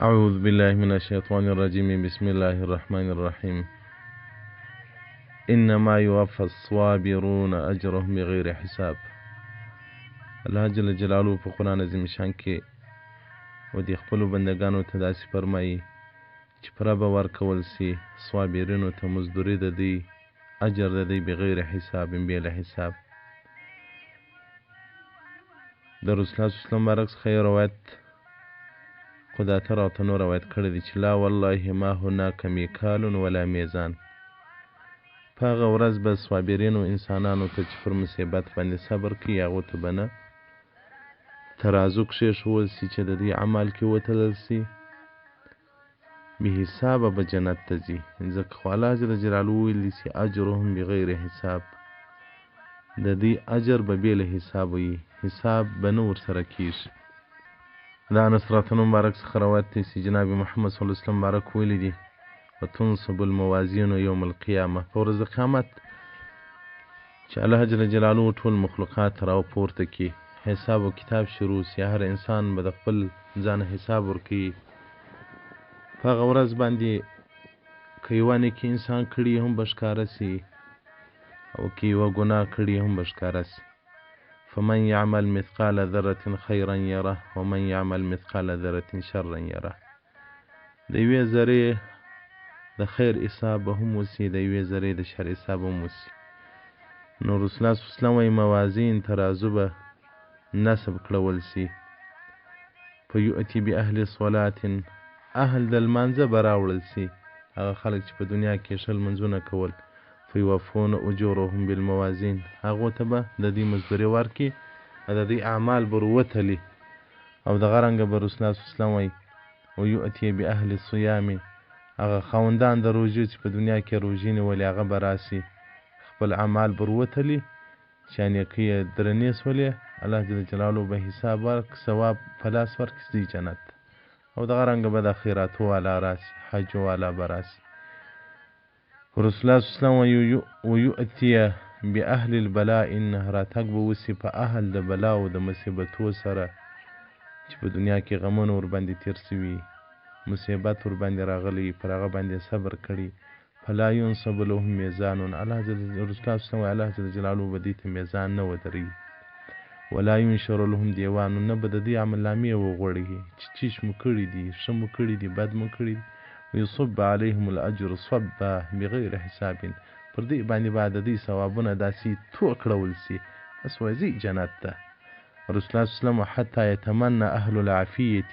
أعوذ بالله من الشيطان الرجيم بسم الله الرحمن الرحيم إنما يوفى الصابرون أجرهم بغير حساب. الله جل جلاله په قرآن عظیم شان کې و دې خپلو بندګانو ته داسې فرمایي چې پوره به ورکول سي صابرینو ته مزدوري د دوی اجر د دوی بغیر حساب بې له حساب. د رسول الله صلی الله علیه وسلم برعکس څخه روایت خدا ته راته نور روایت کړی دی چې لا والله ما هناک میکال ولا میزان. په هغه ورځ به صابرینو انسانانو ته چې پر مصیبت باندې صبر کوي هغو ته به نه ترازو کښېښول سي چې د دوی عمل کې وتلل سي، بې حسابه به جنت ته ځي. ځکه خو الله جل جلاله ویلي چې اجرهم بغیر حساب، د دوی اجر به بې له حساب وي، حساب به نه ورسره کېږي. دا انس راته مبارک څخه روایت دی چې جناب محمد صلی الله علیه وسلم مبارک ویلي دي وتنصب الموازین یوم القیامه، په ورځ د قیامت چې الله جل جلاله ټول مخلوقات راپورته کړي، حساب و کتاب شروع سي، هر انسان به د خپل ځان حساب ورکوي. په هغه ورځ باندې که یوه نیکي انسان کړي هم به ښکاره سي او که یوه ګناه کړي هم به ښکاره سي. فمن يعمل مثقال ذرة خيرا يره ومن يعمل مثقال ذرة شرا يره. د یوې ذرې د خیر حساب به هم وسي، د یوې ذرې د شر حساب هم وسي. نو رسول الله صلی الله علیه وسلم وایي موازین ترازو به نصب کړول سي. فیؤتي باهل صلات، اهل د لمانځه به راوړل سي، هغه خلک چې په دنیا کې ښه لمونځونه کول. فیوفون اجورهم بالموازین، هغو ته به د دوی مزدوري ورکړي او د دوی اعمال به وروتلي. او دغه رنګه به رسول الله صلی الله علیه وسلم وایي ویؤتي باهل الصیام، هغه خاوندان د روژې چې په دنیا کې روژې نیولې هغه به راسي، خپل اعمال به وروتلي چې نیکۍ یې درنې سولې، الله جل جلاله به حساب ورک ثواب په لاس ورکړي جنت. او دغه رنګه به د خیراتو والا راسي، حج والا به راسي. رسول الله صلی الله علیه وسلم ویؤتي باهل البلاء، انه راتګ به وسي په اهل د بلا او د مصیبتو سره چې په دنیا کې غمونه ورباندې تیر سوي، مصیبت ورباندې راغلی، پر هغه باندې صبر کړي. فلا ينصب لهم میزان، رسول الله صلی الله علیه وسلم الله جل جلاله به دې ته میزان نه ودروي. ولا ينشر لهم دیوان، نه به د دې عملنامې وغوړي چې چیش مو کړي دي، ښه مو کړي دي، بد مو کړي دي. ويصب عليهم الاجر صبا بغیر حساب، پر دې باندې بعد د دې ثوابونه داسې توکړول سي بس وځي جنت ته. رسول الله صلی الله علیه وسلم حتی يتمنى اهل العافیه،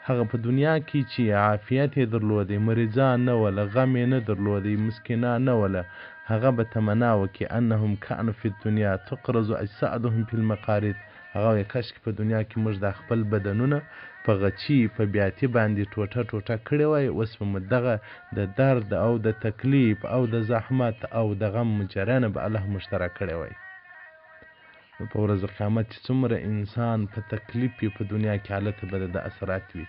هغه په دنیا کې چې عافیت یې درلودی، مریضان نه وله، غم یې نه درلودی، مسکینان نه وله، هغه به تمنا وکړي انهم کانوا فی الدنیا تقرض اجسادهم فی المقارض، هغه وایي کاشکې په دنیا کې موږ د خپل بدنونه په غچي په بیاتي باندې ټوټه ټوټه کړی وای، اوس به مو دغه د درد او د تکلیف او د زحمت او د غم جریان به الله مشترک کړی وای. نو په ورځ قیامت چې څومره انسان په تکلیف وي په دنیا کې حالت به د اثرات وي.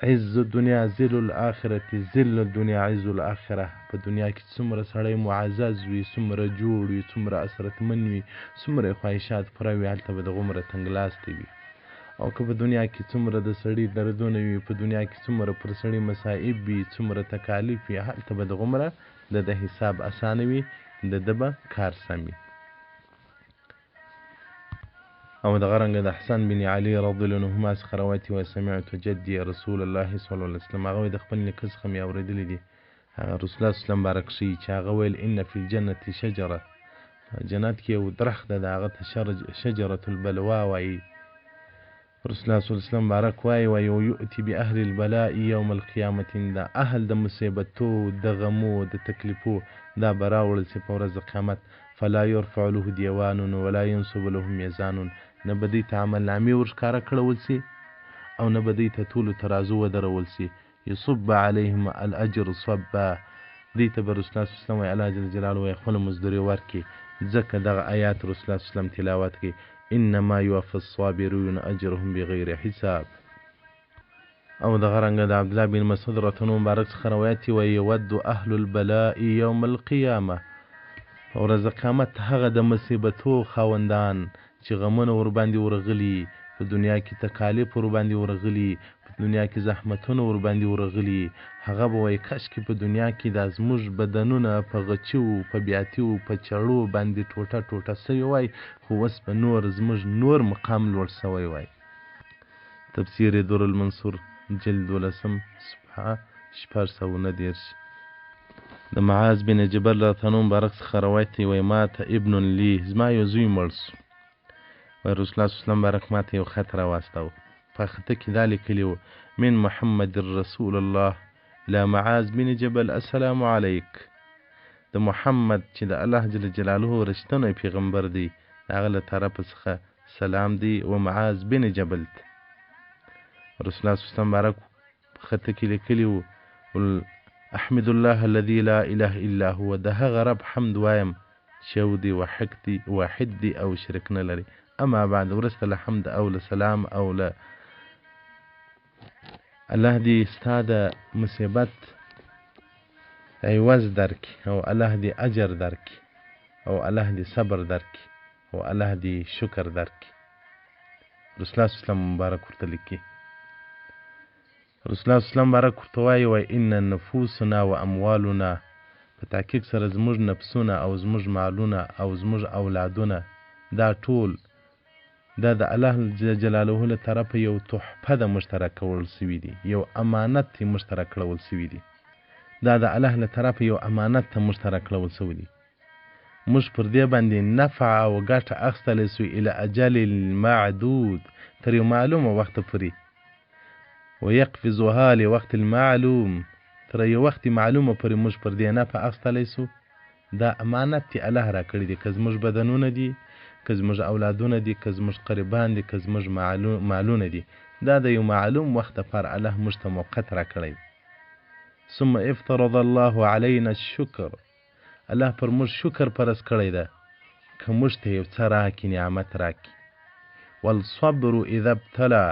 عز الدنیا ذل الاخرة، ذل الدنیا عز الاخرة. په دنیا کې څومره سړی معزز وي، څومره جوړ وي، څومره اثرتمن وي، څومره خواهشات پوره وي، هلته به د غومره تنګلاستی وي. او که په دنیا کې څومره د سړي دردونه وي، په دنیا کې څومره پر سړي مصائب وي، څومره تکالیف وي، هلته به د غومره د حساب اسانه وي، د ده به کار سم وي. او دغه رنګه د حسن بن علي رضی الله عنهما څخه روایت وایي سمعت جدي رسول الله صلی الله علیه وسلم، هغه د خپل نیکه څخه مې اورېدلی دي، هغه رسول الله صلی الله علیه وسلم بارک شي چې هغه ویل ان فی الجنة شجره، جنت کې یو درخت ده، هغه ته شجرة البلوا وایي. رسول الله صلی الله علیه وسلم بارک وایي ویؤتي باهل البلاء یوم القیامة، دا اهل د مصیبتو، د غمو، د تکلیفو دا به راوړل سي په ورځ د قیامت. فلا يرفع له دیوان ولا ينصب له میزان، نه به دوی ته عملنامې ورښکاره کړول سي او نه به دوی ته ټولو ترازو ودرول سي. یصب علیهم الاجر صبا، دوی ته به رسول الله صلی الله علیه وسلم الله جل جلاله وایي خپله مزدوري ورکړي. ځکه دغه آیات رسول الله صلی الله علیه وسلم تلاوت کوي انما یوفى الصابرون اجرهم بغیر حساب. او دغه رنګه د عبدالله بن مسعود رضی الله عنه مبارک څخه روایت دی وایي یود اهل البلاء یوم القیامه، په ورځ د قیامت هغه د مصیبتو خاوندان چې غمونه ورباندې ورغلي، په دنیا کې تکالیف ورباندې ورغلي، په دنیا کې زحمتونه ورباندې ورغلي، هغه به وایي کاشکې په دنیا کې دا زموږ بدنونه په غچیو، په بیاتیو، په چړو باندې ټوټه ټوټه سوي وای، خو اوس به زموږ نور مقام لوړ سوی وای. تفسیر در المنصور جلد 12 صفحه 619. د معاذ بن جبل رضی الله مبارک څخه روایت دی، وایي ماته ابن لی، زما یو زوی مړ سو. وایي رسول الله صلی الله علیه وسلم مبارک ماته یو خط راواستاوه، په خطه کې دا لیکلي وو من محمد رسول الله لا معاذ بن جبل السلام علیک. د محمد چې د الله جل جلاله رښتینی پیغمبر دی، د هغه له طرفه څخه سلام دی و معاذ بن جبل ته. رسول الله صلی الله علیه وسلم مبارک په خطه کې لیکلي وو احمد الله الذي لا اله الا هو، د هغه رب حمد وایم چې یو دی، واحد دی او شرک نه لري. اما بعد، ورسته له حمد او له سلام او له الله دې ستا د مصیبت عوض درکړي، او الله دې اجر درکړي، او الله دې صبر درکړي، او الله دې شکر درکړي. رسول الله صلی الله علیه وسلم مبارک ورته لیکي. رسول الله صلی الله علیه وسلم مبارک ورته وایي ان نفوسنا و اموالنا، په تحقیق سره زموږ نفسونه او زموږ مالونه او زموږ اولادونه، دا ټول دا د الله جلاله له طرفه یو تحفه د مشترک کول سوي دي، یو امانت ته مشترک کول سوي دي. دا د الله له طرفه یو امانت ته مشترک کول سوي دي. موږ پر دې باندې نفع او ګټه اخیستلی سو الی اجل معدود، تر یو معلومه وخته پورې، ویقفزها لوقت المعلوم، تر یو وخت معلومه پورې موږ پر دې نفع اخیستلی سو. دا امانت چې الله را کړی دی، که زموږ بدنونه دي، که زموږ اولادونه دي، که زموږ قریبان دي، که زموږ مالونه دي، دا د یو معلوم وخت لپاره الله موږ ته موقت را کړی. ثم افترض الله علینا الشکر، الله پر موږ شکر فرض کړی ده، که موږ ته یو څه راکړي، نعمت راکړي. والصبر اذا ابتلا،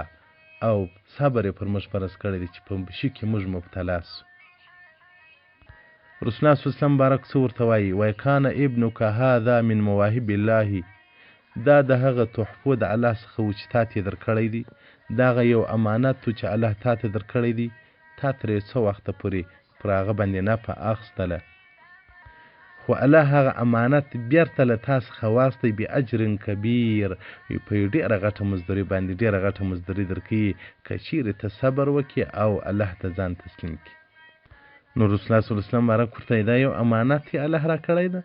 او صبر پر موږ فرض کړی دی چې په شي کې موږ مبتلا سو. رسول الله صلی الله علیه وسلم مبارک څه ورته وایي کان ابنک هذا من مواهب الله، دا د هغه تحفو د الله څخه و چې تا ته یې درکړی دی، دا هغه یو امانت و چې الله تا ته درکړی دی، تا ترې څه وخته پورې پر هغه باندې نفع اخیستله، خو الله هغه امانت بیرته له تا څخه واخیستی باجر کبیر، په یو ډېره غټه مزدوري باندې ډېره غټه مزدوري درکوي، که چیرې ته صبر وکړې او الله ته ځان تسلیم کړې. نو رسول الله صلی الله علیه وسلم مبارک ورته دا یو امانت یې الله را کړی ده،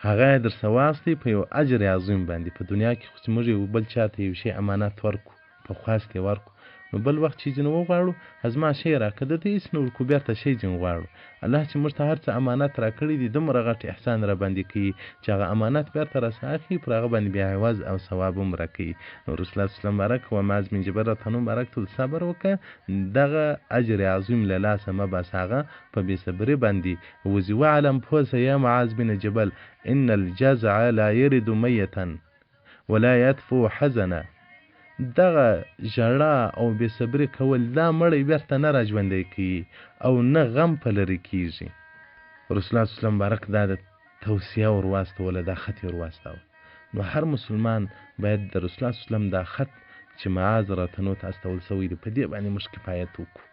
هغه یې درڅه واخیستی په یو اجر عظیم باندې. په دنیا کې خو چې موږ یو بل چا ته یو شی امانت ورکړو، په خواست یې ورکړو، نو بل وخت چې ځینې وغواړو زما شی راکړه، د دې هېڅ نه ورکړو، بېرته شی ځینې غواړو. الله چې موږ ته هر څه امانت را کړي دي، دومره غټ احسان را باندې کوي چې هغه امانت بېرته راڅخه اخلي، پر هغه باندې بیا عوض او ثواب هم راکوي. نو رسول الله صلی الله علیه وسلم مبارک و معاذ بن جبل رضی الله مبارک ته صبر وکړه، دغه اجر عظیم له لاسه مه باسه، هغه په بې صبري باندې وځي. واعلم پوه سه یا معاذ بن جبل ان الجزع لا یرد میتا ولا یدفع حزنا، دغه ژړا او بې صبري کول دا مړی بېرته نه راژوندی کوي او نه غم په لرې کېږي. رسول الله صلی الله علیه وسلم مبارک دا د توصیه ور واستوله، دا خط یې ور واستاوه. نو هر مسلمان باید د رسول الله صلی الله علیه وسلم دا خط چې معاذ راتنو ته استول سوی دی، په دې باندې موږ کفایت وکړو.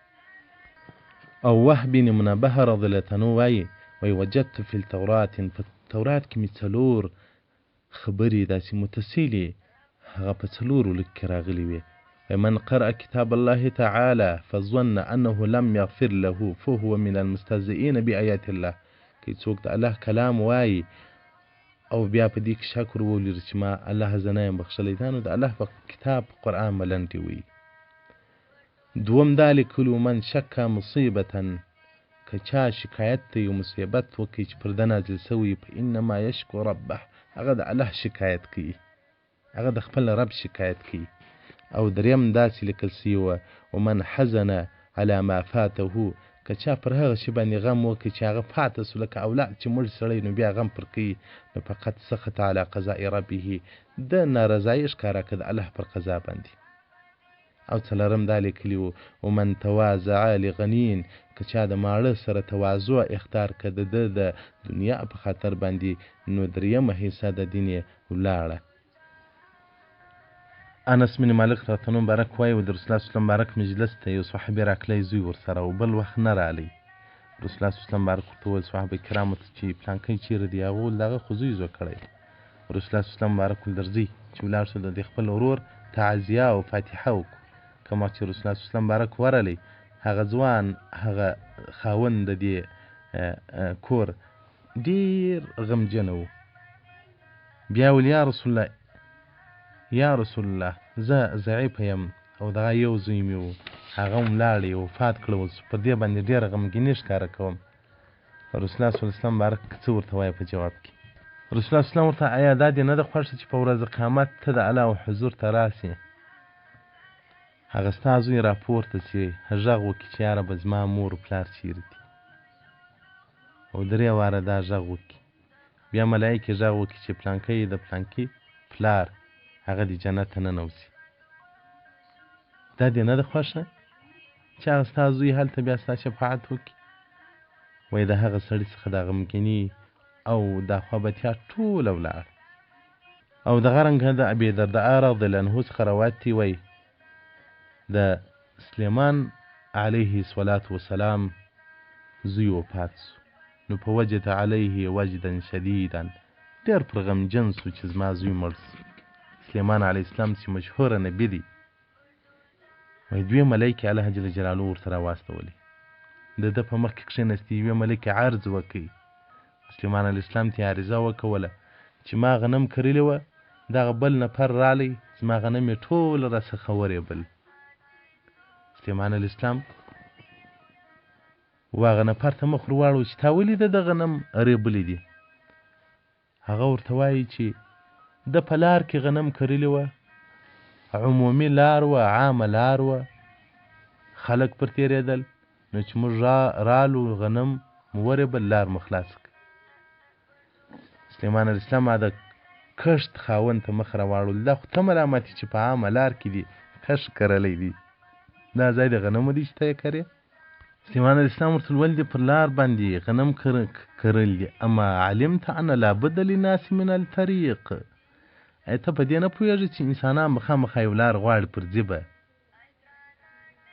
او وهب بن منبه رضی الله عنه وایي وجدت فی التورات، په تورات کې مې 4 خبرې داسې متصلې هغه په 4 لیک کې راغلي وي. من قرأ كتاب الله تعالى فظن أنه لم يغفر له فهو من المستهزئين بآيات الله، که څوک د الله کلام وایي او بیا په دې کې شک ورولري چې ما الله زه نه یم بخښلی، دا نو د الله په کتاب قرآن ملنډې وایي. دوم دا لیکلو من شک مصیبة، که چا شکایت ته یو مصیبت وکړي چې پر ده نازل سوی، فإنما یشکو ربه، هغه د الله شکایت کوي، هغه د خپل رب شکایت کوي. او دریم داسې لیکل سوي وه ومن حزن على ما فاته، که چا پر هغه شي باندې غم وکړي چې هغه پاته سو، لکه اولاد چې مړ سړی نو بیا غم پر کوي، نو فقط سخط على قضاء ربه، د نارضایي ښکاره کړه د الله پر قضا باندې. او څلورم دا لیکلي وو ومن تواضع لغنین، که چا د ماړه سره تواضع اختیار کړه د ده د دنیا په خاطر باندې، نو دریمه حصه د دین یې ولاړه. انس بن مالک راته مبارک وایي د رسول الله صلی مبارک مجلس ته یو صحابي راکلی زوی ورسره او بل وخت نه رالی. رسول الله صلی مبارک ورته وویل صحابه کرامو ته چې پلانکی چیرې دی؟ هغه وویل دغه خو زوی زوی کړی. رسول الله صلی مبارک ویل درځئ چې ولاړ شو د خپل ورور تعزیه او فاتحه وکړو. کومه چې رسول الله صلی مبارک ورغلی هغه ځوان هغه خاوند د دې کور ډېر غمجنه و. بیا ویل یا رسول الله زه ضعیفه یم او دغه یو زوی مې و هغه هم لاړی وفات کړی اوس په دې باندې ډېره غمګیني ښکاره کوم. رسول الله صلی الله علیه وسلم مبارک څه ورته وایي په جواب کې؟ رسول الله صلی الله علیه وسلم ورته آیا دا دې نه ده خوښه چې په ورځ قیامت ته د الله او حضور ته راسې هغه ستا زوی راپورته سي غږ وکړي چې یاره به زما مور پلار چیرې دي او درې واره دا غږ وکړي بیا ملایکې غږ وکړي چې پلانکی د پلانکي پلار هغه د جنت ته ننوځي. دا دې نه ده خوښه چې هغه ستا زوی هلته بیا ستا شفاعت وکړي؟ وایي د هغه سړي څخه د غمګیني او دا خوابتیا ټوله ولاړ. او دغه رنګه د ابي درداء رضی الله عنه څخه روایت دی وایي د سلیمان علیه الصلاة والسلام زوی وفات سو نو په وجد علیه وجدا شدیدا ډېر پر غمجن سو چې زما زوی مړ سو. سلیمان علیه السلام چې مشهوره نبي دی وایي دوی ملایکې الله جل جلاله ورته راواستولې د ده په مخ کې کښېنستې یوې ملایکې عرض وکړي. سلیمان علیه السلام ته عریضه وکوله چې ما غنم کرلې وه دغه بل نفر رالی زما غنم یې ټول راڅخه ورېبل. سلیمان علیه السلام هغه نفر ته مخ ور واړو چې تا ولې د غنم ریبلې دي؟ هغه ورته وایي چې د په لار کې غنم کرلې وه عمومي لار وه عامه لار وه خلک پر تېرېدل نو چې موږ رالو غنم مو ورېبل لار مو خلاص کړ. سلیمان علیه السلام د کښت خاوند ته مخ راواړول دا خو ته ملامت چې په عامه لار کې دي کښت کرلی دی دا ځای د غنمو دی چې ته یې کرې؟ سلیمان علیه السلام ورته ویل دي پر لار باندې غنم کرل دي اما علمت ان لابد للناس من الطریق ای ته په دې نه پوهېږې چې انسانان مخامخ یو لار غواړي پر ځي به؟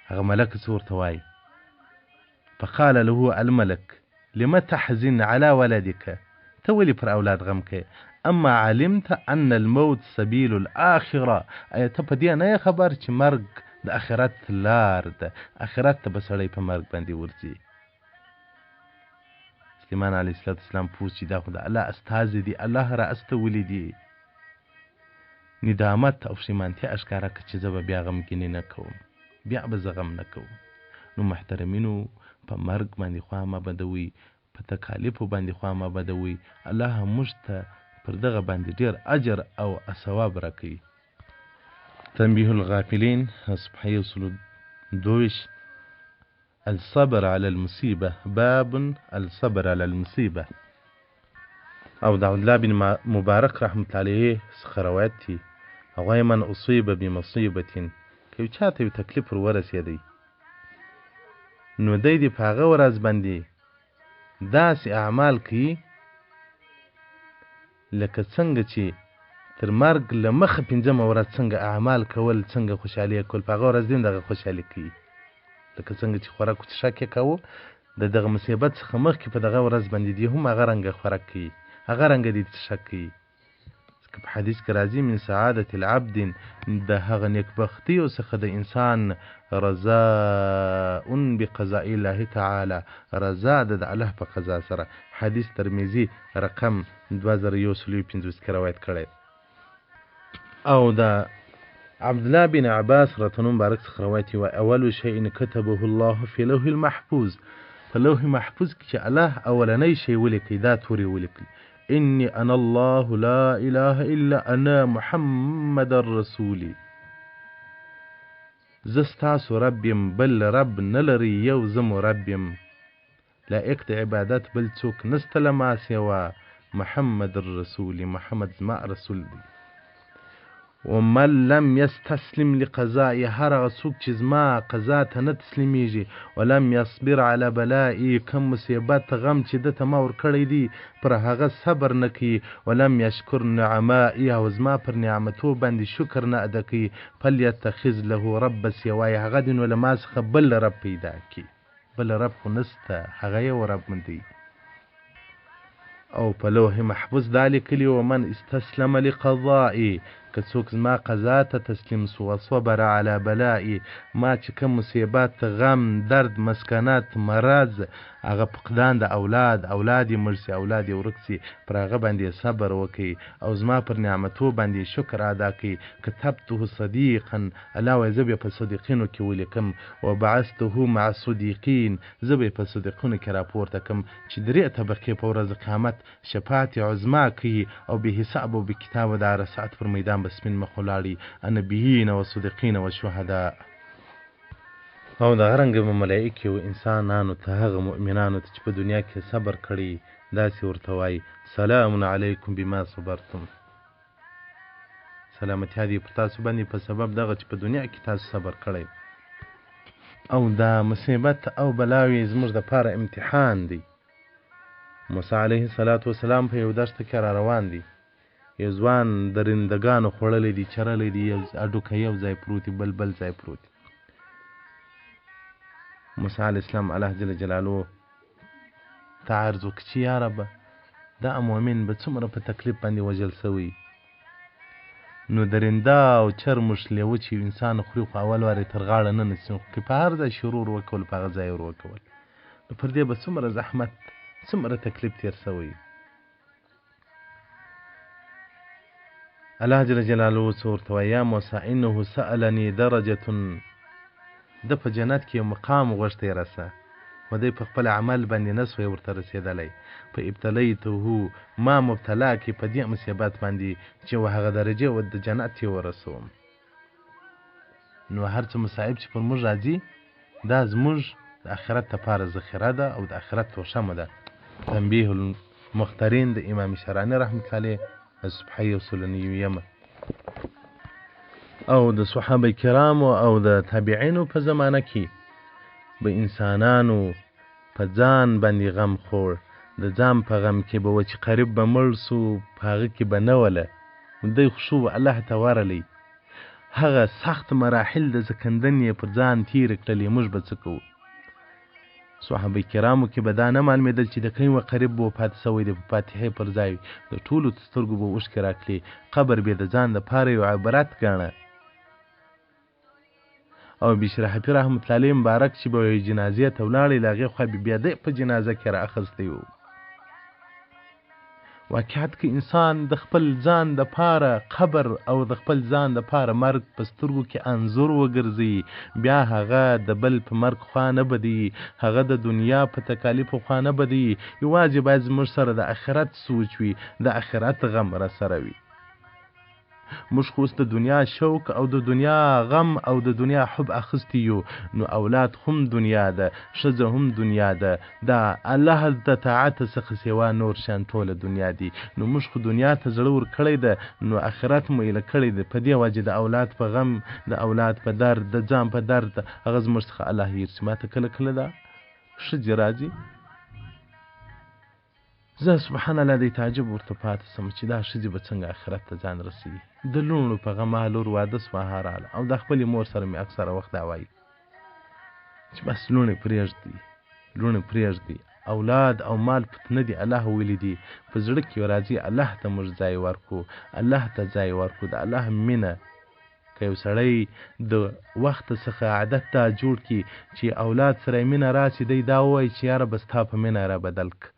هغه ملک څه ورته وایي؟ فقال له الملك لم تحزن على ولدك ته ولې پر اولاد غم کوې؟ اما علمت ان الموت سبیل الاخره ای ته په دې نه یې خبر چې مرګ د اخرت لار ده اخرت ته به سړی په مرګ باندې ورځي. سلیمان علیه السلام پوه چې دا خو د الله استازي دي الله را استولي دي ندامت او پښیمانتیا ښکاره کړه چې زه به بیا غمګیني نه کوم بیا به زه غم نه کوم. نو محترمینو په مرګ باندې خوا مه بدوئ په تکالیفو باندې خوا مه بدوئ الله موږ ته پر دغه باندې ډېر اجر او ثواب راکوي. تنبیه الغافلین صفحه 122 الصبر على المصیبه باب الصبر على المصیبه. او د عبدالله بن مبارک رحمت علیه څخه روایت دی هغه من اصیب بمصیبه که یو چاته یو تکلیف ور ورسېدی نو دی دې په هغه ورځ باندې داسې اعمال کوي لکه څنګه چې تر مرګ له مخه پنځمه ورځ څنګه اعمال کول څنګه خوشحالي کول په هغه ورځ دې دغه خوشحالي کوي لکه څنګه چې خوراک څښاک یې کوو د دغه مصیبت څخه مخکې په دغه ورځ باندې دې هم هغه رنګه خوراک کوي هغه رنګه دې څښاک کوي. ځکه په حدیث کې راځي من سعادة العبد د هغه نیکبختیو څخه د انسان رضاء بقضاء الله تعالی رضا د الله په قضا سره. حدیث ترمذی رقم 2150 کې روایت کړی. او دا عبدالله بن عباس رضی الله مبارک څخه روایت وایي اول شیء كتبه الله في لوح المحفوظ په لوح محفوظ کې چې الله اولنی شی ولیکي دا تورې ولیکي إني أنا الله لا إله إلا أنا محمد رسولي زستاسو ربیم بل رب نلري یو زمو ربیم لایق د عبادت بل څوک نسته لما سوا محمد الرسول محمد زما رسول دی. ومن لم يستسلم لقضائي، هر هغه څوک چې زما قضا ته نه تسلیمیږي، ولم يصبر على بلائي، کم مصیبت غم چې ده ته ما ورکړی دی پر هغه صبر نه کوي، ولم يشکر نعمائي، او زما پر نعمتو باندې شکر نه ادا کوي، فلیتخذ له رب سوای، هغه دې نو له ما څخه بل رب پیدا کړي، بل رب خو نسته، هغه یو رب دی. او په لوح محفوظ دا لیکلي ومن استسلم لقضائي، که څوک زما قضا ته تسلیم سو، وصبر على بلائي، ما چې کوم مصیبت غم درد مسکنات مرض هغه فقدان د اولاد یې مړ سي، اولاد یې ورک سي، پر هغه باندې صبر وکړي او زما پر نعمتو باندې شکر ادا کړي، کتبته صدیقا، الله وایي زه به په صدیقینو کې ولیکم، وبعثته مع الصدیقین، زه به په صدیقینو کې راپورته کم چې 3 طبقې په ورځ قیامت شفاعت عظما کوي، او به حساب او به کتاب د عرصات پر میدان به سپین مخ ولاړي، نبیین و صدیقین و شهدا. او د غرنګ ملائکې او انسانانو ته، هغه مؤمنانو ته چې په دنیا کې صبر کړي، داسې ورته وایي سلام علیکم بما صبرتم، سلامتیا دې پر تاسو باندې په سبب دغه چې په دنیا کې تاسو صبر کړی. او دا مصیبت او بلاوی زموږ دپاره امتحان دی. موسی علیه السلام په یو دښته کې را روان دی، یو ځوان درندګانو خوړلی دی، چرلی دی، یو هډوکی یو ځای پروت دی، بل ځای پروت دی. موسی علیه السلام الله جل جلاله ته عرض وکړي چې یا ربه دا مؤمن به څومره په تکلیف باندې وژل سوی. نو درنده او چرموش لیوه چې انسان خوري خو اول وارې تر غاړه نه نسي، که په هر ځای شرور وکول په هغه ځای وکول، نو پر دې به څومره زحمت څومره تکلیف تیر سوی. الله جل جلاله ورته وایي یا موسی انه سألني درجة، ده په جنت کې مقام غوښتی راسه، خو دی په خپل عمل باندې نه سوی ورته رسېدلی، په ابتلیته ما مبتلا کې په دې مصیبت باندې چې هغه درجې و د جنت یې ورسوم. نو هر څه مصائب چې پر موږ راځي دا زموږ د آخرت لپاره ذخیره ده او د آخرت توشمه ده. تنبیه المختارین د امام شرانی رحمت الله صبحی او سلنیویمه. او د صحابه کرامو او د تابعینو په زمانه کې به انسانانو په ځان باندې غم خور، د ځان په غم کې به و چې قریب به مړ سو، په هغه کې به نه وله دی خو شو الله ته ورلی، هغه سخت مراحل د زکندنې پر ځان تیر کړلې، موږ به څه کوو؟ صحابه کرامو کې به دا نه معلومېدل چې د کوم قریب به وفات سوی دی، په فاتحې پر ځای د ټولو سترګو به اوښکې راکړي، قبر به د ځان دپاره یو عبرت ګاڼه. او بشر حفی رحمت الله علیه مبارک چې به جنازې ته ولاړی، له هغې خوا بیا دی په جنازه کې را اخیستی و. واقعیت کې انسان د خپل ځان دپاره قبر او د خپل ځان دپاره مرګ په سترګو کې انځور وګرځي، بیا هغه د بل په مرګ خوا نه بدي، هغه د دنیا په تکالیفو خوا نه بدي، یوازې باید زموږ سره د آخرت سوچ وي، د آخرت غم را سره وي. موږ خو اوس د دنیا شوق او د دنیا غم او د دنیا حب اخیستی یو، نو اولاد هم دنیا ده، ښځه هم دنیا ده، دا الله د طاعت څخه سوا نور شیان ټوله دنیا دي. نو موږ خو دنیا ته زړه ورکړی ده، نو آخرت مو ایله کړی ده، په دې وجې د اولاد په غم، د اولاد په درد، د ځان په درد هغه زموږ څخه الله هېر شي. ما ته کله کله دا ښځې راځي، زه سبحان الله د تعجب ورته پاتې سم چې دا ښځې به څنګه آخرت ته ځان رسوي. د لوڼو په غم لور واده سوه هراله، او د خپلې مور سره مې اکثره وخت دا وایي چې بس لوڼې پرېږدي، اولاد او مال فتنه دي، الله ویلي دي په زړه کې راځي الله ته موږ ځای ورکو، الله ته ځای ورکو، د الله مینه. که یو سړی د وخت څخه عادت دا جوړ کړي چې اولاد سره مینه راشي، دی دا ووایي چې یاره به ستا په مینه را بدل که،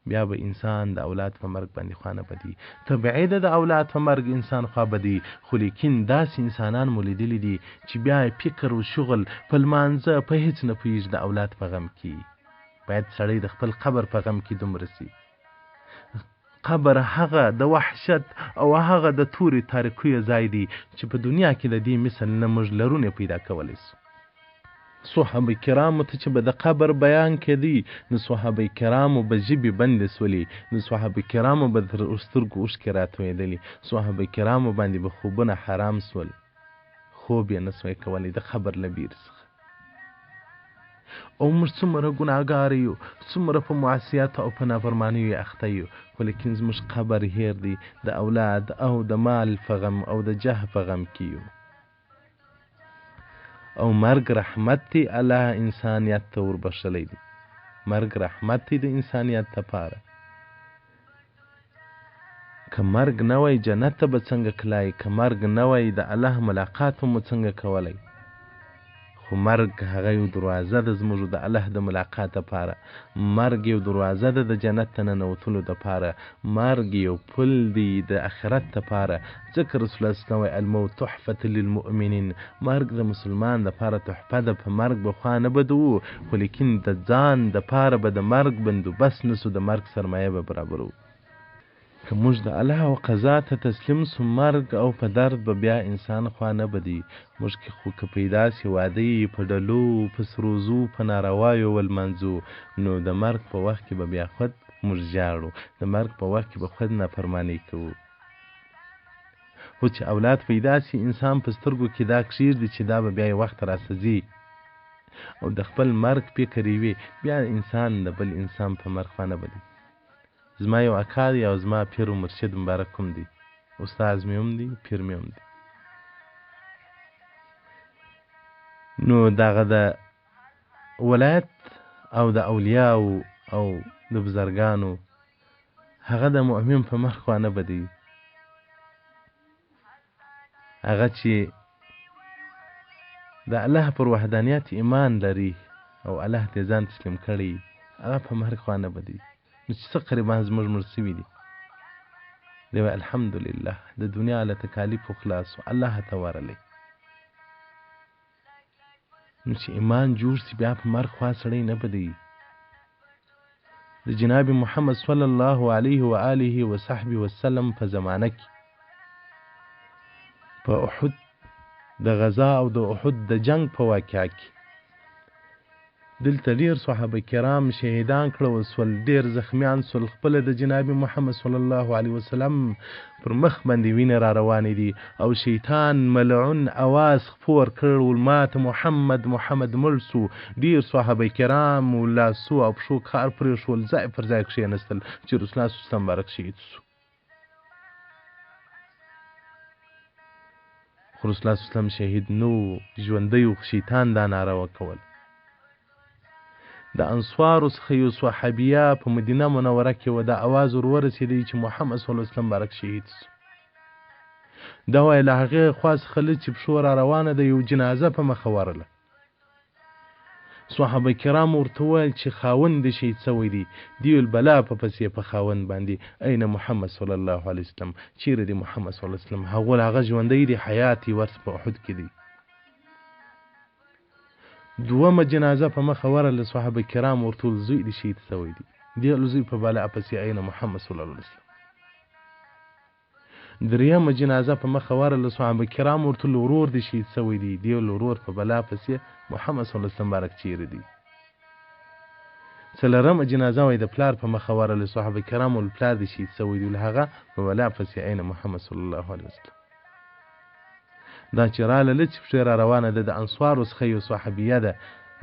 بیا به انسان د اولاد په مرګ باندې خوا نه بدي. طبیعي ده د اولاد په مرګ انسان خوا بدي، خو لیکن داسې انسانان مو لیدلي دي چې بیا فکر و شغل په لمانځه په هیڅ نه پوهېږي د اولاد په غم کې. باید سړی د خپل قبر په غم کې دومره سي. قبر هغه د وحشت او هغه د تورې تاریکیو ځای دی چې په دنیا کې د دې مثل نه موږ لرونه پیدا کولی سو. صحابه کرامو ته چې به د قبر بیان کېدی، نو صحابه کرامو به ژبې بندې سولې، نو صحابه کرامو به تر سترګو اوښکې راتویدلې، صحابه کرامو باندې به خوبونه حرام سول، خوب یې نه سوی کولی د قبر له بیرې څخه. او موږ څومره ګناهګار یو، څومره په معصیت او په نافرمانیو اخته یو، خو لیکن زموږ قبر هیر دی د اولاد او د مال په غم او د جاه په غم کې یو. او مرګ رحمت دی، الله انسانیت ته وربښلی دی. مرګ رحمت دی د انسانیت دپاره. که مرګ نه وای جنت ته به څنګه کلای، که مرګ نه وای د الله ملاقات مو څنګه کولی. خو مرګ هغه یو دروازه ده زموږ د الله د ملاقات دپاره. مرګ یو دروازه ده د جنت ته ننوتلو دپاره. مرګ یو پل دی د آخرت دپاره. ځکه رسول الله صلی الله علیه وسلم الموت تحفة للمؤمنین، مرګ د مسلمان دپاره تحفه ده. په مرګ به خوا نه بدوو، خو لیکن د ځان دپاره به د مرګ بندوبست نسو، د مرګ سرمایه به برابرو. که موږ د الله او قضا ته تسلیم سو، مرګ او په درد به بیا انسان خوا نه بدی. موږ کې خو که پیدا سي واده یې په ډلو په سروزو په ناروایو ولمانځو، نو د مرګ په وخت کې به بیا خود موږ ژاړو، د مرګ په وخت کې به خود نافرماني کوو. خو چې اولاد پیدا سي، انسان په سترګو کې دا کښېږدي چې دا به بیا یې وخت راسه ځي، او د خپل مرګ فکر یې وي، بیا انسان د بل انسان په مرګ خوا نه بدی. زما یو اکا دی او زما پیر و مرشد مبارک هم دی، استاذ مې هم دی، پیر مې هم دی. نو دغه د ولایت او د اولیاو او د بزرګانو هغه د مؤمن په مخ خوا نه بدی. هغه چې د الله پر وحدانیت ایمان لري او الله ته ځان تسلیم کړي، هغه په مرګ خوا نه بدی. نو چې څه قریبان زموږ مړ سوي دي، دی وایي الحمدلله د دنیا له تکالیفو خلاص و، الله ته ورغلی. نو چې ایمان جوړ سي، بیا په مرګ خوا سړی نه بدی. د جناب محمد صلی الله علیه و آله و صحبه وسلم په زمانه کې په احد د غزا او د احد د جنگ په واقعه کې دلته ډیر صحابه کرام شهیدان کړه سول، ډیر زخمیان سول. خپل د جناب محمد صلی الله علیه وسلم پر مخ باندې وینه را روانې دي، او شیطان ملعون اواز خپور کړ ماته محمد مړ سو. ډیر صحابه کرام لاسو او پښو کار پرې شول، ځای پر ځای کښېنستل چې رسول الله صلی الله علیه وسلم مبارک شهید سو. خو رسول الله صلی الله علیه وسلم شهید نو، ژوندی و، شیطان دا ناره وکول. د انصارو څخه یو صحابیه په مدینه منوره کې و، دا اواز ورورسېدی چې محمد صلی الله علیه وسلم مبارک شهید سو. دا وایي له هغې خوا څخه لږ چې پښو را روانه ده، یو جنازه په مخه ورله. صحابه کرام ورته وویل چې خاوند دې شهید سوی دی. دی ویل بلا په پسې په خاوند باندې، این محمد صلی الله علیه وسلم، چیرې دی محمد صلی الله علیه وسلم؟ هغه ژوندی دی، حیات یې ورته په احد کې دی. دومه جنازه په مخه ورله، صحابه کرام ورته ویل زوی دې شهید سوی دی. دی ویل زوی په بلا پسې این محمد صلی الله علیه وسلم. دریمه جنازه په مخه ورله، صحابه کرام ورته ویل ورور دې شهید سوی دی. دی ویل ورور په بلا پسې محمد صلی الله علیه وسلم مبارک چیرې دی. څلورمه جنازه وایي د پلار په مخه ورله، صحابه کرام ویل پلار دې شهید سوی دی. هغه په بلا پسې این محمد صلی الله علیه وسلم. دا چې راله لږ پښې را روانه ده، د انصارو څخه یو صحابیه ده،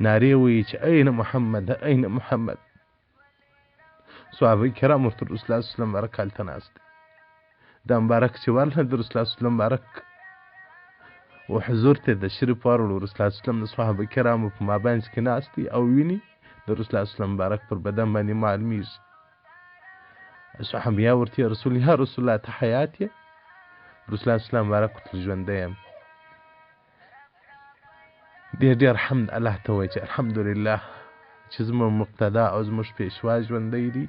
نارې وایي چې این محمد این محمد. صحابه کرام ورته رسول الله صلی الله علیه وسلم مبارک هلته ناست دی. دا مبارک چې ورله د رسول الله صلی الله علیه وسلم مبارک و حضور ته د شریف واړو، رسول الله صلی الله علیه وسلم د صحابه کرامو په مابینځ کې ناست دی او ویني د رسول الله صلی الله علیه وسلم مبارک پر بدن باندې معلومیږي. صحابیه ورته یا رسول الله ته حیات یې؟ رسول الله صلی الله علیه وسلم مبارک ورته ژوندی یم. ډېر حمد الله ته وایي چې الحمدلله چې زموږ مقتدا او زموږ پیشوا ژوندی دی.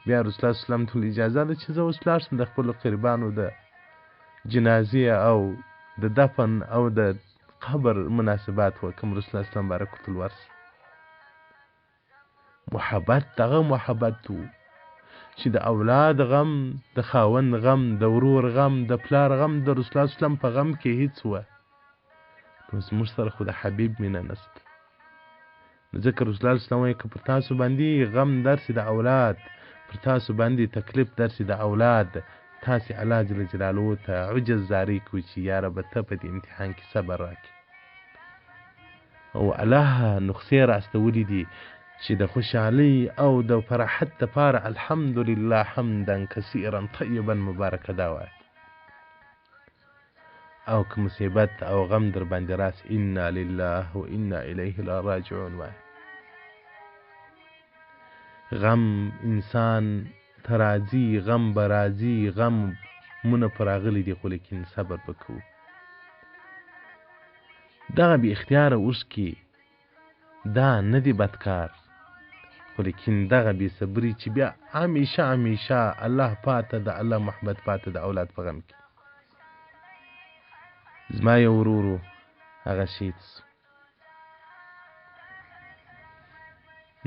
بیا رسول الله صلی الله علیه وسلم ته اجازه ده چې زه اوس لاړ شم د خپلو قربانو د جنازې او د دفن او د قبر مناسبات وکړم. رسول الله صلی الله علیه وسلم مبارک ورته ورسي. محبت دغه محبت و چې د اولاد غم، د خاوند غم، د ورور غم، د پلار غم د رسول الله صلی الله علیه وسلم په غم کې هیڅ وه. نو زموږ سره خو د حبیب مینه نشته. ځکه رسول الله صلی الله علیه وسلم وایي که پر تاسو باندې غم درسي د اولاد، پر تاسو باندې تکلیف درسي د اولاد، تاسې الله جل جلاله ته عجز زاری کوئ چې یا رب ته په دې امتحان کې صبر راکړي. او الله نسخې راستولي دي چې د خوشحالۍ او د فرحت دپاره الحمدلله حمدا کثیرا طیبا مبارکه دا وایه. او که مصیبت او غم در باندې راسي انا لله و انا الیه راجعون وایه. غم انسان ته راځي، غم به راځي، غم مونه په راغلی دي، خو لیکن صبر به کوو. دغه بې اختیاره اوښکې دا نه دي بدکار، خو لیکن دغه بې صبري چې بیا همیشه همیشه الله پاته د الله محبت پاته د اولاد په غم کې. زما یو ورورو هغه شهید سو.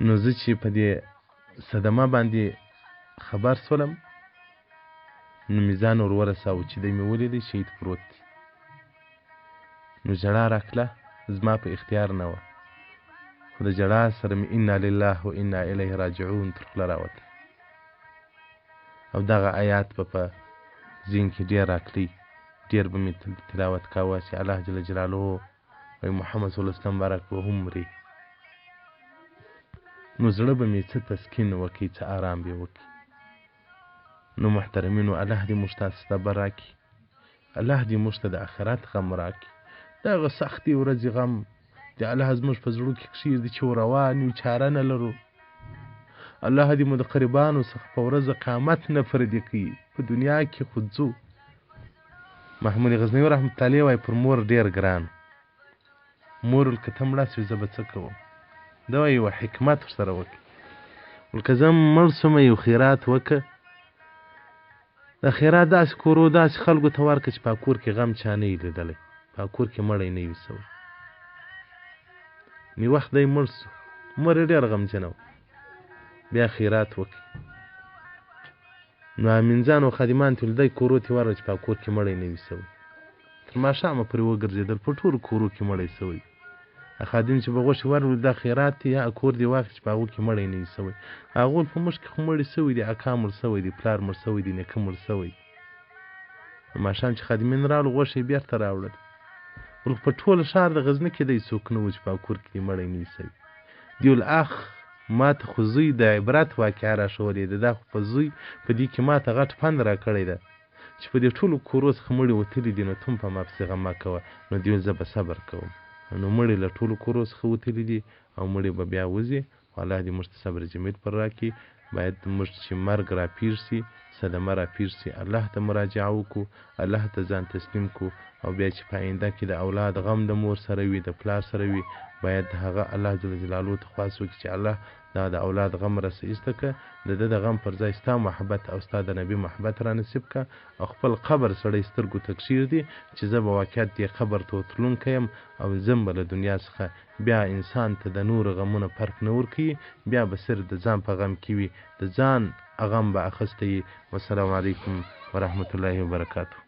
نو زه چې په دې صدمه باندې خبر سولم نو مې ځان ور ورساوه چې دی مې ولیدی شهید پروت دی. نو ژړا راکله، زما په اختیار نه وه، خو د ژړا سره مې انا لله و انا الیه راجعون تر خوله راوته. او دغه آیات به په ذهن کې ډېر راکلی، ډېر به مې تلاوت کاوه چې الله جل جلاله وایي محمد صلی الله علیه وسلم بارک به هم مري. نو زړه به مې څه تسکین وکړي، څه آرام به وکړي. نو محترمینو الله دې موږ ته صبر راکړي، الله دې موږ ته د آخرت غم راکړي. دغه سختې ورځې غم د الله زموږ په زړو کې کښېږدي چې روان یو، چاره نه لرو. الله دې مو د قربانو څخه په ورځ قامت نه فردي کوي، په دنیا کې خو ځو. محمود غزنوي رحمت الله علیه وایي پر مور ډېر ګران، مور که ته مړه سوې زه به څه کوم؟ دا وایي یوه حکمت ورسره وکړي، ولکه زه مړ سومه یو خیرات وکړه، د خیرات داسې کورو داسې خلکو ته ورکړه چې په کور کې غم چا نه وي لیدلی، په کور کې مړی نه وي سوی. نی وخت دی مړ سو، مور یې ډېر غمجنه وه، بیا خیرات وکړي. نو امینځان او خادمان ته ویل دی کورو ته ورغله چې په کور کې مړی نه وي سوی. تر ماښامه پورې وګرځېدل، په ټولو کورو کې مړی سوی. خادم چې به غوښې ورولي دا خیرات دی یا کور دې واخلي چې په هغو کې مړی نه وي سوی. هغوی په موږ کې خو مړي سوي دي، اکا مړ سوی دی، پلار مړ سوی دی، نیکه مړ سوی. ماښام چې خادمین راغلو غوښې یې بېرته راوړل. ولکه په ټول ښار د غزني کې دی څوک نه و چې په کور کې مړی نه وي سوی. دی ویل اخ ما ته خو زوی د عبرت واقعه راښولې ده، دا خو په زوی په دې کې ما ته غټ پند راکړی ده چې په دې ټولو کورو څخه مړي وتلي دي، نو ته هم په ما پسې غم مه کوه. نو دی ویل زه به صبر کوم. نو مړي له ټولو کورو څخه وتلي دي او مړي به بیا وځي. خو الله دې موږ ته صبر جمیل پر راکړي. باید موږ چې مرګ را پیر سي، صدمه را پیر سي، الله ته مراجعه وکړو، الله ته ځان تسلیم کړو. او بیا چې په آینده کې د اولاد غم د مور سره وي، د پلار سره وي، باید هغه الله جل جلاله ته خواست وکړي چې الله دا د اولاد غم راسه ایسته که، د ده د غم پر ځای ستا محبت او ستا د نبي محبت را نصیب که. او خپل قبر سړی سترګو ته کښېږدي چې زه به واقعیت دې قبر ته وتلونکی یم او ځم به له دنیا څخه. بیا انسان ته د نورو غمونه فرق نه ورکوي، بیا به صرف د ځان په غم کې وي، د ځان غم به اخیستی وي. والسلام علیکم ورحمة الله وبرکاته.